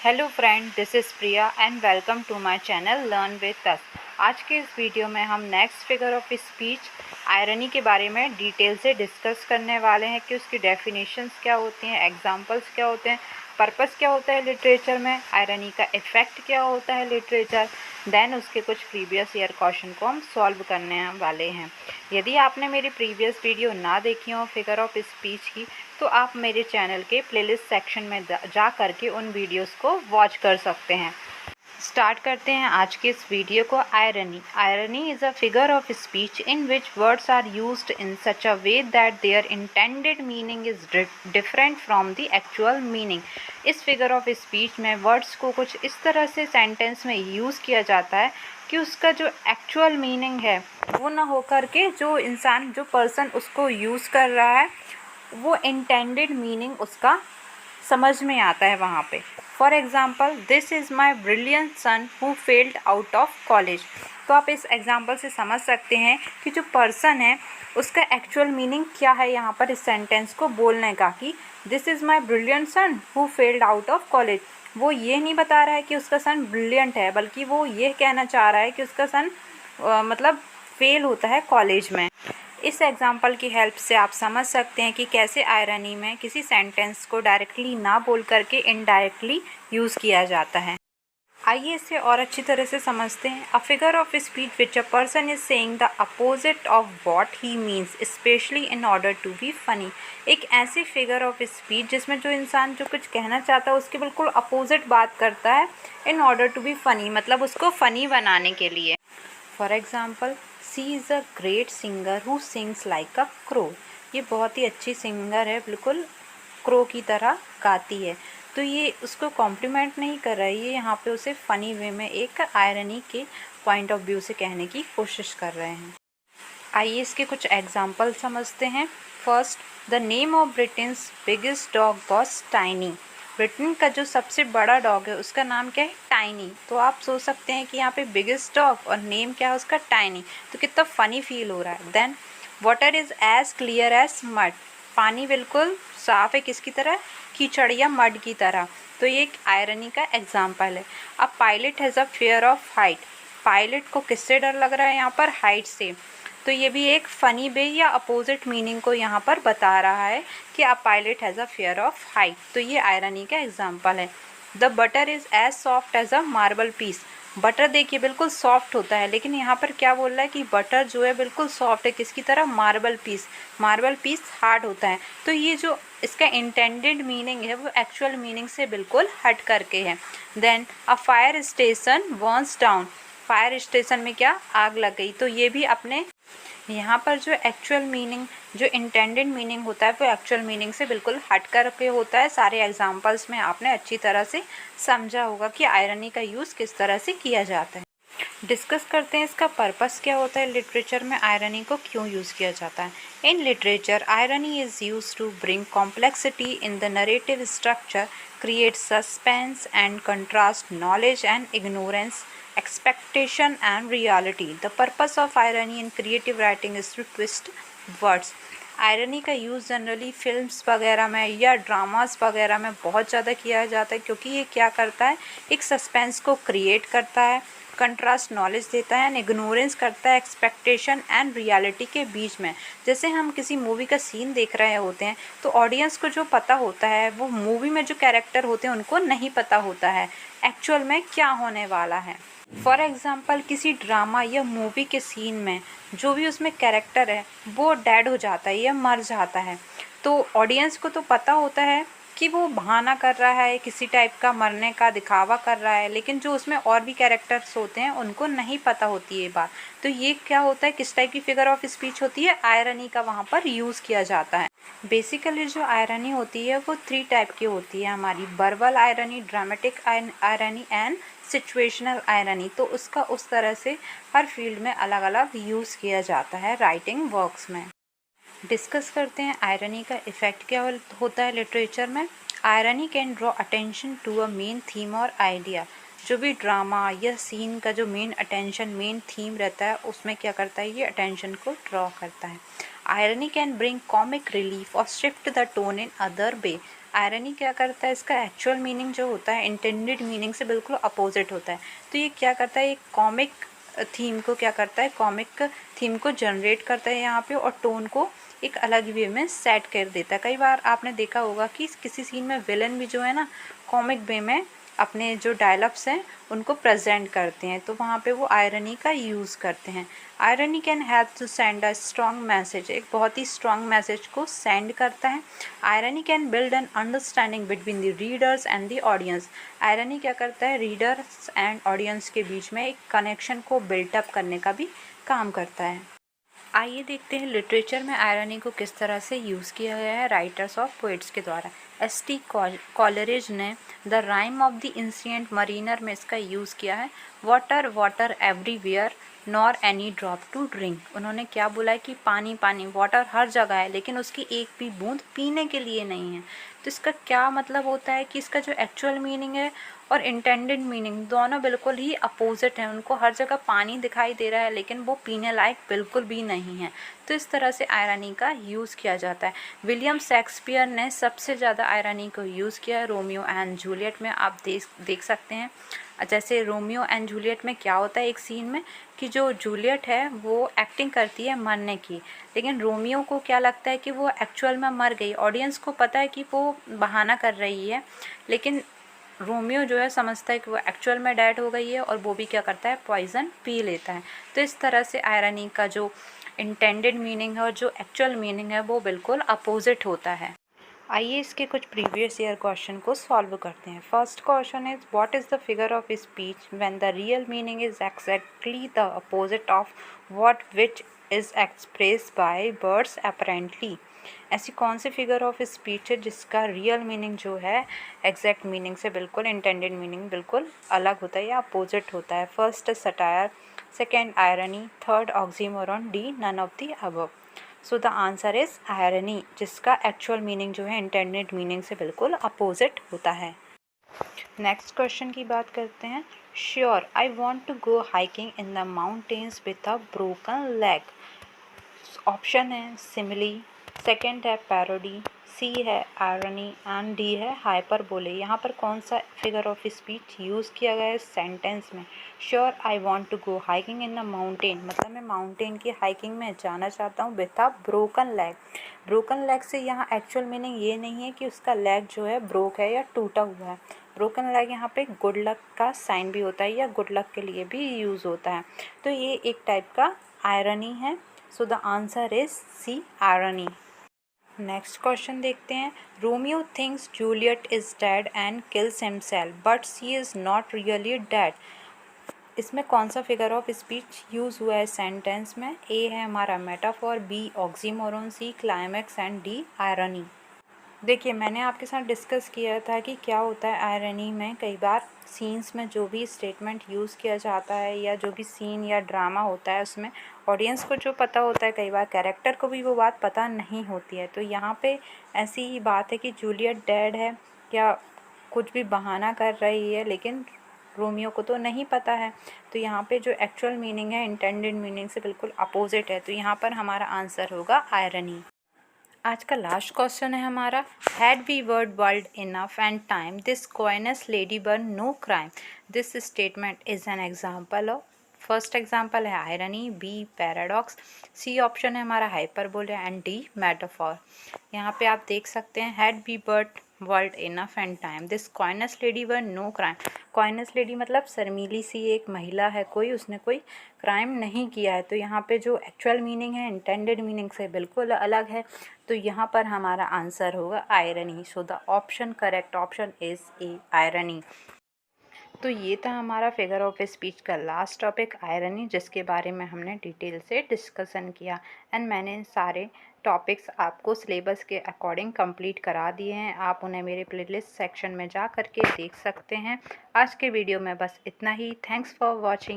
Hello friend, this is Priya and welcome to my channel learn with us. आज के इस video में हम next figure of speech irony के बारे में डिटेल से डिस्कस करने वाले हैं कि उसकी डेफिनेशंस क्या होती हैं, एग्जांपल्स क्या होते हैं, पर्पस क्या होता है लिटरेचर में, आयरनी का इफ़ेक्ट क्या होता है लिटरेचर, देन उसके कुछ प्रीवियस ईयर क्वेश्चन को हम सॉल्व करने वाले हैं। यदि आपने मेरी प्रीवियस वीडियो ना देखी हो फिगर ऑफ स्पीच की, तो आप मेरे चैनल के प्लेलिस्ट सेक्शन में जा करके उन वीडियोस को वॉच कर सकते हैं। स्टार्ट करते हैं आज के इस वीडियो को। Irony is a figure of speech in which words are used in such a way that their intended meaning is different from the actual meaning. इस फिगर ऑफ स्पीच में वर्ड्स को कुछ इस तरह से सेंटेंस में use किया जाता है कि उसका जो एक्चुअल मीनिंग है वो ना होकर के जो पर्सन उसको यूज़ कर रहा है वो इंटेंडेड मीनिंग उसका समझ में आता है वहाँ पे। For example, this is my brilliant son who failed out of college. तो आप इस एग्ज़ाम्पल से समझ सकते हैं कि जो पर्सन है उसका एक्चुअल मीनिंग क्या है यहाँ पर इस सेंटेंस को बोलने का, कि this is my brilliant son who failed out of college. वो ये नहीं बता रहा है कि उसका सन ब्रिलियंट है, बल्कि वो ये कहना चाह रहा है कि उसका सन मतलब फेल होता है कॉलेज में। इस एग्जाम्पल की हेल्प से आप समझ सकते हैं कि कैसे आयरनी में किसी सेंटेंस को डायरेक्टली ना बोल करके इनडायरेक्टली यूज़ किया जाता है। आइए इसे और अच्छी तरह से समझते हैं। A figure of speech which a person is saying the opposite of what he means specially in order to be funny. एक ऐसी फिगर ऑफ स्पीच जिसमें जो इंसान जो कुछ कहना चाहता है उसके बिल्कुल अपोजिट बात करता है in order to be funny, मतलब उसको फ़नी बनाने के लिए। For example, she is a great singer who sings like a crow. ये बहुत ही अच्छी सिंगर है, बिल्कुल क्रो की तरह गाती है। तो ये उसको कॉम्प्लीमेंट नहीं कर रहा है, ये यहाँ पे उसे फ़नी वे में एक आयरनी के पॉइंट ऑफ व्यू से कहने की कोशिश कर रहे हैं। आइए इसके कुछ एग्जाम्पल समझते हैं। First, the name of Britain's biggest dog was tiny. Britain का जो सबसे बड़ा डॉग है उसका नाम क्या है? टाइनी। तो आप सोच सकते हैं कि यहाँ पे बिगेस्ट डॉग और नेम क्या है उसका? टाइनी। तो कितना फ़नी फील हो रहा है। Then, water is as clear as mud. पानी बिल्कुल साफ है, किसकी तरह? कीचड़ या मड की तरह। तो ये एक आयरनी का एग्जाम्पल है। अब pilot has a fear of height. Pilot को किससे डर लग रहा है यहाँ पर? हाइट से। तो ये भी एक फ़नी वे या अपोजिट मीनिंग को यहाँ पर बता रहा है कि a pilot has a fear of height. तो ये आयरनी का एग्जाम्पल है। The butter is as soft as a marble piece. Butter देखिए बिल्कुल सॉफ्ट होता है, लेकिन यहाँ पर क्या बोल रहा है कि बटर जो है बिल्कुल सॉफ्ट है, किसकी तरह? Marble piece. Marble piece hard होता है। तो ये जो इसका इंटेंडेड मीनिंग है वो एक्चुअल मीनिंग से बिल्कुल हट करके है। Then, a fire station burns down. Fire station में क्या? आग लग गई। तो ये भी अपने यहाँ पर जो एक्चुअल मीनिंग, जो इंटेंडेड मीनिंग होता है वो एक्चुअल मीनिंग से बिल्कुल हट कर के होता है। सारे एग्जांपल्स में आपने अच्छी तरह से समझा होगा कि आयरनी का यूज़ किस तरह से किया जाता है। डिस्कस करते हैं इसका पर्पस क्या होता है, लिटरेचर में आयरनी को क्यों यूज़ किया जाता है। In literature irony is use to bring complexity in the narrative structure, create suspense and contrast knowledge and ignorance, expectation and reality. The purpose of irony in creative writing is to twist words. Irony का use generally films वगैरह में या dramas वगैरह में बहुत ज़्यादा किया जाता है, क्योंकि ये क्या करता है? एक सस्पेंस को क्रिएट करता है, कंट्रास्ट नॉलेज देता है एंड इग्नोरेंस करता है एक्सपेक्टेशन एंड रियलिटी के बीच में। जैसे हम किसी मूवी का सीन देख रहे होते हैं तो ऑडियंस को जो पता होता है वो मूवी में जो कैरेक्टर होते हैं उनको नहीं पता होता है एक्चुअल में क्या होने वाला है। फॉर एग्ज़ाम्पल, किसी ड्रामा या मूवी के सीन में जो भी उसमें कैरेक्टर है वो डेड हो जाता है या मर जाता है, तो ऑडियंस को तो पता होता है कि वो बहाना कर रहा है, किसी टाइप का मरने का दिखावा कर रहा है, लेकिन जो उसमें और भी कैरेक्टर्स होते हैं उनको नहीं पता होती ये बात। तो ये क्या होता है, किस टाइप की फिगर ऑफ स्पीच होती है? आयरनी का वहाँ पर यूज़ किया जाता है। बेसिकली जो आयरनी होती है वो 3 टाइप की होती है हमारी: verbal irony, dramatic irony and situational irony. तो उसका उस तरह से हर फील्ड में अलग अलग यूज़ किया जाता है राइटिंग वर्क्स में। डिस्कस करते हैं आयरनी का इफ़ेक्ट क्या होता है लिटरेचर में। Irony can draw attention to a main theme और आइडिया। जो भी ड्रामा या सीन का जो मेन थीम रहता है उसमें क्या करता है, ये अटेंशन को ड्रॉ करता है। Irony can bring comic relief और shift the tone in other way. Irony क्या करता है, इसका एक्चुअल मीनिंग जो होता है इंटेंडेड मीनिंग से बिल्कुल अपोजिट होता है। तो ये क्या करता है, एक कॉमिक थीम को क्या करता है, कॉमिक थीम को जनरेट करता है यहाँ पे, और टोन को एक अलग वे में सेट कर देता है। कई बार आपने देखा होगा कि किसी सीन में विलन भी जो है ना, कॉमिक वे में अपने जो डायलॉग्स हैं उनको प्रेजेंट करते हैं, तो वहाँ पे वो आयरनी का यूज़ करते हैं। Irony can help to send a strong message, एक बहुत ही स्ट्रॉन्ग मैसेज को सेंड करता है। Irony can build an understanding between the readers and the audience, irony क्या करता है, रीडर्स एंड ऑडियंस के बीच में एक कनेक्शन को बिल्टअप करने का भी काम करता है। आइए देखते हैं लिटरेचर में आयरनी को किस तरह से यूज़ किया गया है राइटर्स और पोइट्स के द्वारा। एस.टी. कॉलरिज ने the rime of the ancient mariner में इसका यूज़ किया है। Water water everywhere nor any drop to drink, उन्होंने क्या बोला है कि पानी पानी, वाटर हर जगह है लेकिन उसकी एक भी बूंद पीने के लिए नहीं है। तो इसका क्या मतलब होता है कि इसका जो एक्चुअल मीनिंग है और इंटेंडेड मीनिंग दोनों बिल्कुल ही अपोजिट हैं। उनको हर जगह पानी दिखाई दे रहा है लेकिन वो पीने लायक बिल्कुल भी नहीं है। तो इस तरह से आयरनी का यूज़ किया जाता है। विलियम शेक्सपियर ने सबसे ज़्यादा आयरनी को यूज़ किया है रोमियो एंड जूलियट में। आप देख सकते हैं, जैसे रोमियो एंड जूलियट में क्या होता है एक सीन में कि जो जूलियट है वो एक्टिंग करती है मरने की, लेकिन रोमियो को क्या लगता है कि वो एक्चुअल में मर गई। ऑडियंस को पता है कि वो बहाना कर रही है, लेकिन रोमियो जो है समझता है कि वो एक्चुअल में डेड हो गई है और वो भी क्या करता है, पॉइजन पी लेता है। तो इस तरह से आयरनी का जो इंटेंडेड मीनिंग है और जो एक्चुअल मीनिंग है वो बिल्कुल अपोजिट होता है। आइए इसके कुछ प्रीवियस ईयर क्वेश्चन को सॉल्व करते हैं। First question is what is the figure of speech when the real meaning is exactly the opposite of what which is express by words apparently. ऐसी कौन सी फिगर ऑफ स्पीच है जिसका real meaning जो है exact meaning से बिल्कुल intended meaning बिल्कुल अलग होता है या अपोजिट होता है। First satire, second irony, third oxymoron, D none of the above. So the answer is irony, जिसका एक्चुअल मीनिंग जो है इंटेंडेड मीनिंग से बिल्कुल अपोजिट होता है। नेक्स्ट क्वेश्चन की बात करते हैं। Sure I want to go hiking in the mountains with a broken leg. Option है सिमिली, सेकेंड है पैरोडी, सी है आयरनी एंड डी है हाइपरबोले। यहाँ पर कौन सा फिगर ऑफ स्पीच यूज़ किया गया है सेंटेंस में। Sure I want to go hiking in the mountain, मतलब मैं माउंटेन की हाइकिंग में जाना चाहता हूँ with a broken leg. Broken leg से यहाँ एक्चुअल मीनिंग ये नहीं है कि उसका लेग जो है ब्रोक है या टूटा हुआ है। ब्रोकन लेग यहाँ पे गुड लक का साइन भी होता है या गुड लक के लिए भी यूज़ होता है। तो ये एक टाइप का आयरनी है। So the answer is C, irony. Next question देखते हैं। Romeo thinks Juliet is dead and kills himself but she is not really dead. इसमें कौन सा फिगर ऑफ स्पीच यूज़ हुआ है सेंटेंस में। ए है हमारा metaphor, B oxymoron, C climax and D irony. देखिए मैंने आपके साथ डिस्कस किया था कि क्या होता है आयरनी में। कई बार सीन्स में जो भी स्टेटमेंट यूज़ किया जाता है या जो भी सीन या ड्रामा होता है उसमें ऑडियंस को जो पता होता है, कई बार कैरेक्टर को भी वो बात पता नहीं होती है। तो यहाँ पे ऐसी ही बात है कि जूलियट डेड है या कुछ भी बहाना कर रही है, लेकिन रोमियो को तो नहीं पता है। तो यहाँ पे जो एक्चुअल मीनिंग है इंटेंडेड मीनिंग से बिल्कुल अपोजिट है। तो यहाँ पर हमारा आंसर होगा आयरनी। आज का लास्ट क्वेश्चन है हमारा। Had we word world enough and time this coyness lady burn no crime. This statement is an example of. First example है irony, B paradox, C option है हमारा हाइपरबोले एंड डी मेटाफॉर। यहाँ पे आप देख सकते हैं had we word world enough and time this coyness lady burn no crime. Coyness lady मतलब शर्मीली सी एक महिला है कोई, उसने कोई क्राइम नहीं किया है। तो यहाँ पे जो एक्चुअल मीनिंग है इंटेंडेड मीनिंग से बिल्कुल अलग है। तो यहाँ पर हमारा आंसर होगा irony. So the option correct option is a, irony. तो ये था हमारा फिगर ऑफ स्पीच का लास्ट टॉपिक आयरनी, जिसके बारे में हमने डिटेल से डिस्कशन किया। एंड मैंने सारे टॉपिक्स आपको सिलेबस के अकॉर्डिंग कंप्लीट करा दिए हैं। आप उन्हें मेरे प्लेलिस्ट सेक्शन में जा करके देख सकते हैं। आज के वीडियो में बस इतना ही। Thanks for watching.